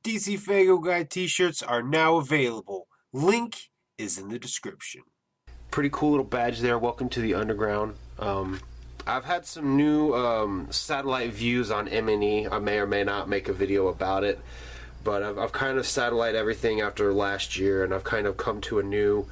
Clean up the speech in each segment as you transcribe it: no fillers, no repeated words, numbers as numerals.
DCFAYGOGUY t-shirts are now available. Link is in the description. Pretty cool little badge there. Welcome to the underground. I've had some new satellite views on M&E. I may or may not make a video about it, but I've kind of satellite everything after last year, and I've kind of come to a new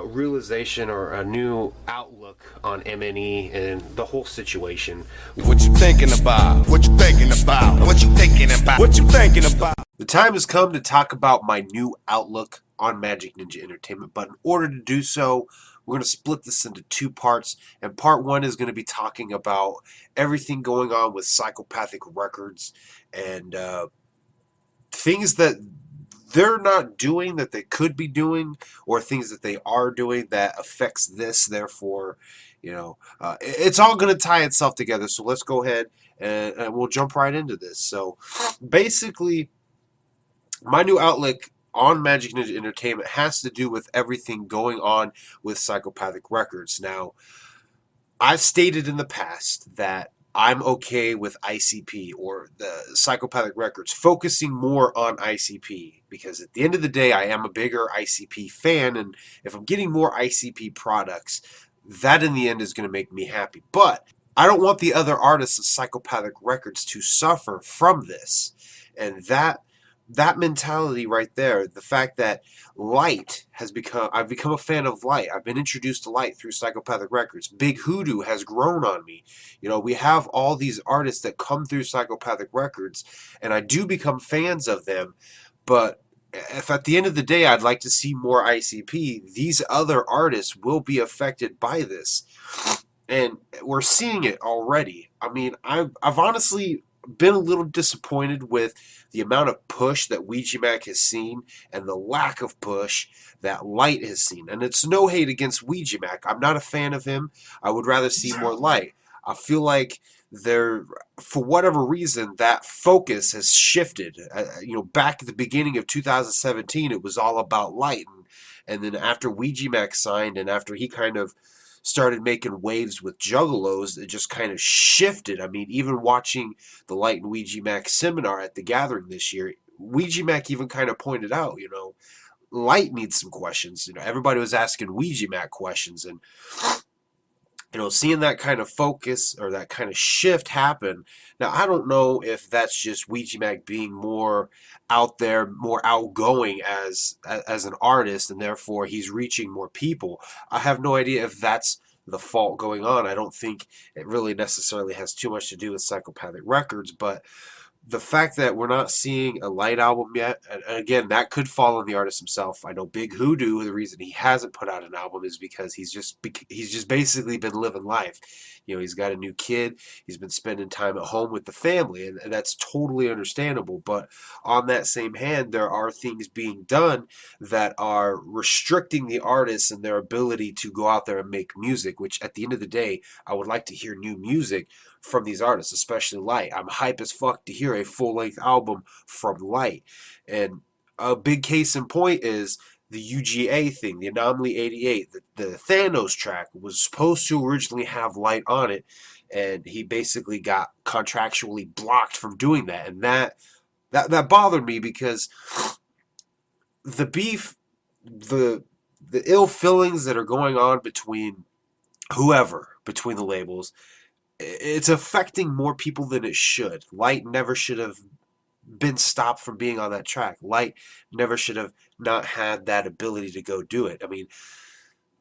realization or a new outlook on M&E and the whole situation. What you thinking about? What you thinking about? What you thinking about? What you thinking about? The time has come to talk about my new outlook on Magic Ninja Entertainment, but in order to do so, we're going to split this into two parts, and part one is going to be talking about everything going on with Psychopathic Records and things that they're not doing that they could be doing, or things that they are doing that affects this. Therefore, it's all going to tie itself together. So let's go ahead and we'll jump right into this. So basically, my new outlook on Magic Ninja Entertainment has to do with everything going on with Psychopathic Records. Now, I've stated in the past that I'm okay with ICP, or the Psychopathic Records, focusing more on ICP, because at the end of the day, I am a bigger ICP fan, and if I'm getting more ICP products, that in the end is going to make me happy. But I don't want the other artists of Psychopathic Records to suffer from this, and that mentality right there, the fact that I've become a fan of Light. I've been introduced to Light through Psychopathic Records. Big Hoodoo has grown on me. We have all these artists that come through Psychopathic Records, and I do become fans of them. But if at the end of the day I'd like to see more ICP, these other artists will be affected by this. And we're seeing it already. I mean, I've honestly been a little disappointed with the amount of push that Ouija Mac has seen and the lack of push that Light has seen. And it's no hate against Ouija Mac. I'm not a fan of him. I would rather see more Light. I feel like for whatever reason, that focus has shifted. Back at the beginning of 2017, it was all about Light. And then after Ouija Mac signed, and after he kind of started making waves with Juggalos, it just kind of shifted. I mean, even watching the Light and Ouija Mac seminar at the Gathering this year, Ouija Mac even kind of pointed out, Light needs some questions. Everybody was asking Ouija Mac questions, and seeing that kind of focus or that kind of shift happen. Now, I don't know if that's just Ouija Mac being more out there, more outgoing as an artist, and therefore he's reaching more people. I have no idea if that's the fault going on. I don't think it really necessarily has too much to do with Psychopathic Records, but the fact that we're not seeing a Light album yet, and again, that could fall on the artist himself. I know Big Hoodoo, the reason he hasn't put out an album is because he's just basically been living life. He's got a new kid. He's been spending time at home with the family, and that's totally understandable. But on that same hand, there are things being done that are restricting the artists and their ability to go out there and make music, which at the end of the day, I would like to hear new music from these artists, especially Light. I'm hype as fuck to hear a full-length album from Light. And a big case in point is the UGA thing, the Anomaly 88. The Thanos track was supposed to originally have Light on it, and he basically got contractually blocked from doing that. And that bothered me, because the beef, the ill feelings that are going on between the labels, it's affecting more people than it should. Light never should have been stopped from being on that track. Light never should have not had that ability to go do it. I mean,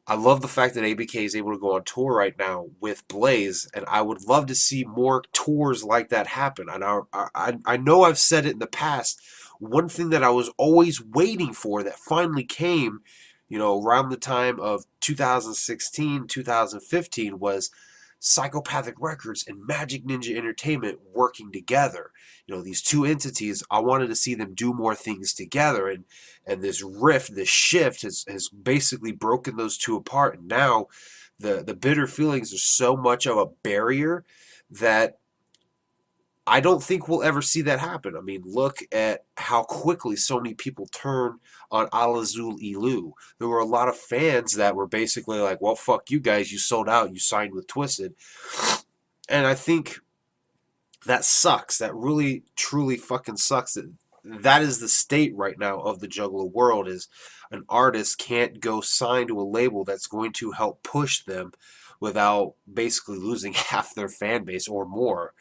I love the fact that ABK is able to go on tour right now with Blaze, and I would love to see more tours like that happen. And I know I've said it in the past. One thing that I was always waiting for that finally came, around the time of 2016, 2015, was Psychopathic Records and Magic Ninja Entertainment working together. These two entities, I wanted to see them do more things together, and this rift, this shift has basically broken those two apart. And now the bitter feelings are so much of a barrier that I don't think we'll ever see that happen. I mean, look at how quickly so many people turned on Alazul Ilu. There were a lot of fans that were basically like, well, fuck you guys, you sold out, you signed with Twisted. And I think that sucks. That really, truly fucking sucks that that is the state right now of the Juggler world. Is an artist can't go sign to a label that's going to help push them without basically losing half their fan base or more.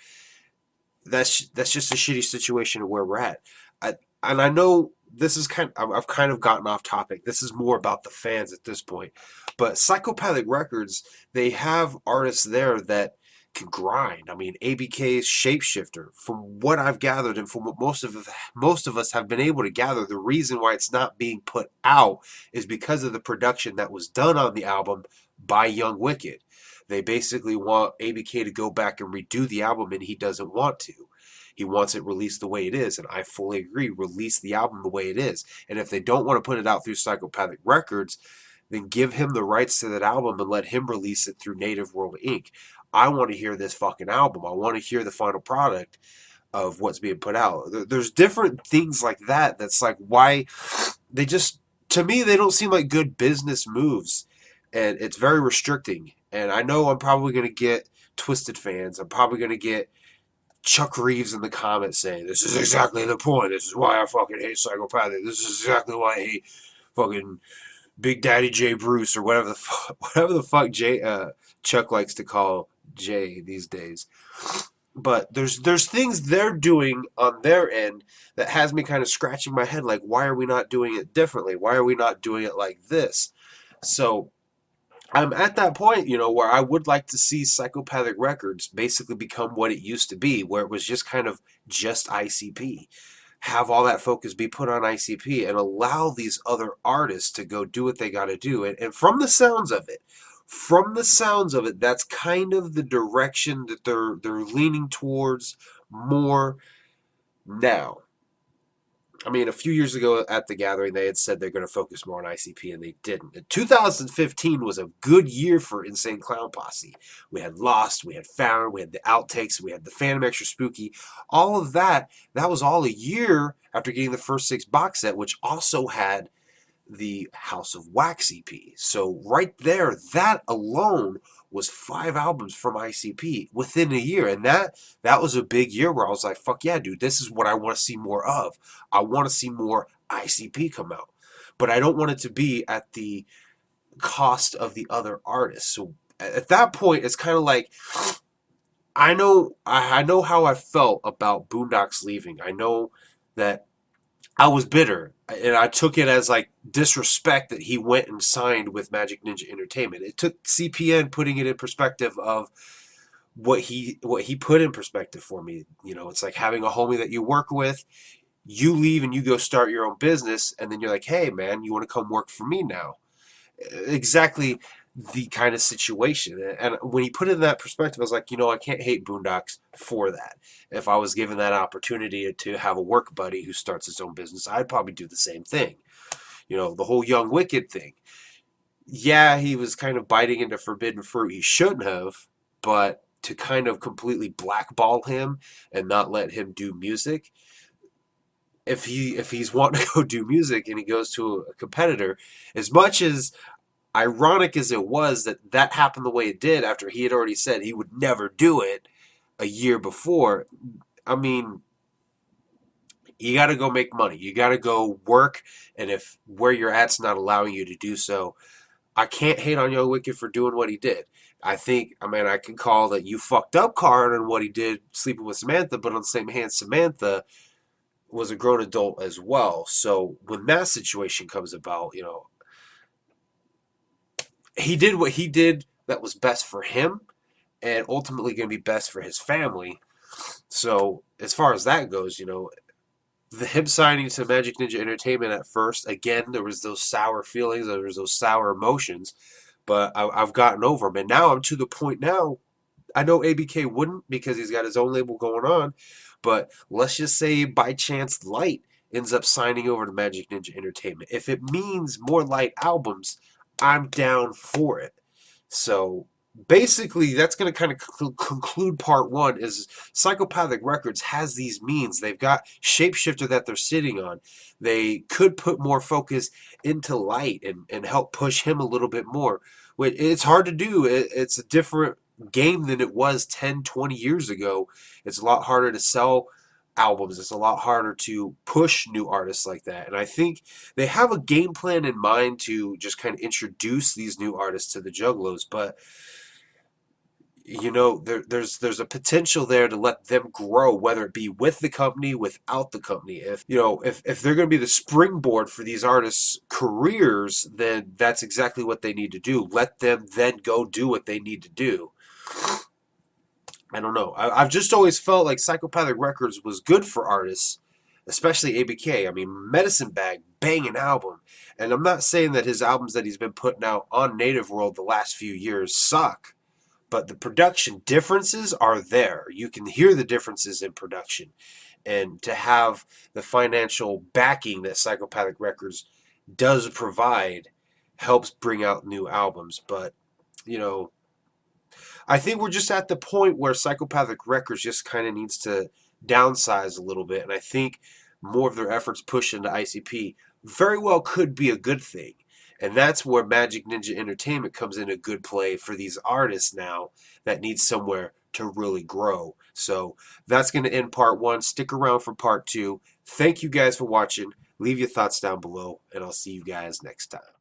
That's just a shitty situation of where we're at. I, and I know this is I've kind of gotten off topic. This is more about the fans at this point. But Psychopathic Records, they have artists there that can grind. I mean, ABK's Shapeshifter, from what I've gathered and from what most of us have been able to gather, the reason why it's not being put out is because of the production that was done on the album by Young Wicked. They basically want ABK to go back and redo the album, and he doesn't want to. He wants it released the way it is, and I fully agree. Release the album the way it is. And if they don't want to put it out through Psychopathic Records, then give him the rights to that album and let him release it through Native World Inc. I want to hear this fucking album. I want to hear the final product of what's being put out. There's different things like that. That's like why they just, to me, they don't seem like good business moves. And it's very restricting. And I know I'm probably going to get Twisted fans. I'm probably going to get Chuck Reeves in the comments saying, this is exactly the point. This is why I fucking hate Psychopathic. This is exactly why I hate fucking Big Daddy Jay Bruce or whatever the fuck Chuck likes to call Jay these days. But there's things they're doing on their end that has me kind of scratching my head like, why are we not doing it differently? Why are we not doing it like this? So I'm at that point, where I would like to see Psychopathic Records basically become what it used to be, where it was just kind of just ICP. Have all that focus be put on ICP and allow these other artists to go do what they got to do. And from the sounds of it, that's kind of the direction that they're leaning towards more now. I mean, a few years ago at the gathering, they had said they're going to focus more on ICP, and they didn't. And 2015 was a good year for Insane Clown Posse. We had Lost, we had Found, we had the Outtakes, we had the Phantom Extra Spooky. All of that was all a year after getting the first 6 box set, which also had the House of Wax EP. So right there, that alone was 5 albums from ICP within a year. And that was a big year where I was like, fuck yeah, dude, this is what I want to see more of. I want to see more ICP come out. But I don't want it to be at the cost of the other artists. So at that point, it's kind of like, I know how I felt about Boondocks leaving. I know that I was bitter, and I took it as like disrespect that he went and signed with Magic Ninja Entertainment. It took CPN putting it in perspective of what he put in perspective for me. It's like having a homie that you work with, you leave and you go start your own business, and then you're like, hey man, you want to come work for me now? Exactly the kind of situation. And when he put it in that perspective, I was like, I can't hate Boondocks for that. If I was given that opportunity to have a work buddy who starts his own business, I'd probably do the same thing. The whole Young Wicked thing. Yeah, he was kind of biting into forbidden fruit he shouldn't have, but to kind of completely blackball him and not let him do music, if he's wanting to go do music and he goes to a competitor, as much as ironic as it was that happened the way it did after he had already said he would never do it a year before, I mean, you got to go make money. You got to go work, and if where you're at's not allowing you to do so, I can't hate on Young Wicked for doing what he did. I can call that you fucked up Card on what he did sleeping with Samantha, but on the same hand, Samantha was a grown adult as well. So when that situation comes about, he did what he did that was best for him and ultimately going to be best for his family. So as far as that goes, him signing to Magic Ninja Entertainment at first, again, there was those sour feelings, there was those sour emotions, but I've gotten over them. And now I'm to the point now, I know ABK wouldn't because he's got his own label going on, but let's just say by chance Light ends up signing over to Magic Ninja Entertainment. If it means more Light albums, I'm down for it. So basically, that's going to kind of conclude part 1 is Psychopathic Records has these means. They've got Shapeshifter that they're sitting on. They could put more focus into Light and help push him a little bit more. It's hard to do. It's a different game than it was 10, 20 years ago. It's a lot harder to sell albums. It's a lot harder to push new artists like that. And I think they have a game plan in mind to just kind of introduce these new artists to the Juggalos, but there's a potential there to let them grow, whether it be with the company, without the company. If they're going to be the springboard for these artists' careers, then that's exactly what they need to do. Let them then go do what they need to do. I don't know. I've just always felt like Psychopathic Records was good for artists, especially ABK. I mean, Medicine Bag, banging album. And I'm not saying that his albums that he's been putting out on Native World the last few years suck, but the production differences are there. You can hear the differences in production. And to have the financial backing that Psychopathic Records does provide helps bring out new albums. But, I think we're just at the point where Psychopathic Records just kind of needs to downsize a little bit, and I think more of their efforts push into ICP very well could be a good thing. And that's where Magic Ninja Entertainment comes in a good play for these artists now that need somewhere to really grow. So that's going to end part one. Stick around for part two. Thank you guys for watching. Leave your thoughts down below, and I'll see you guys next time.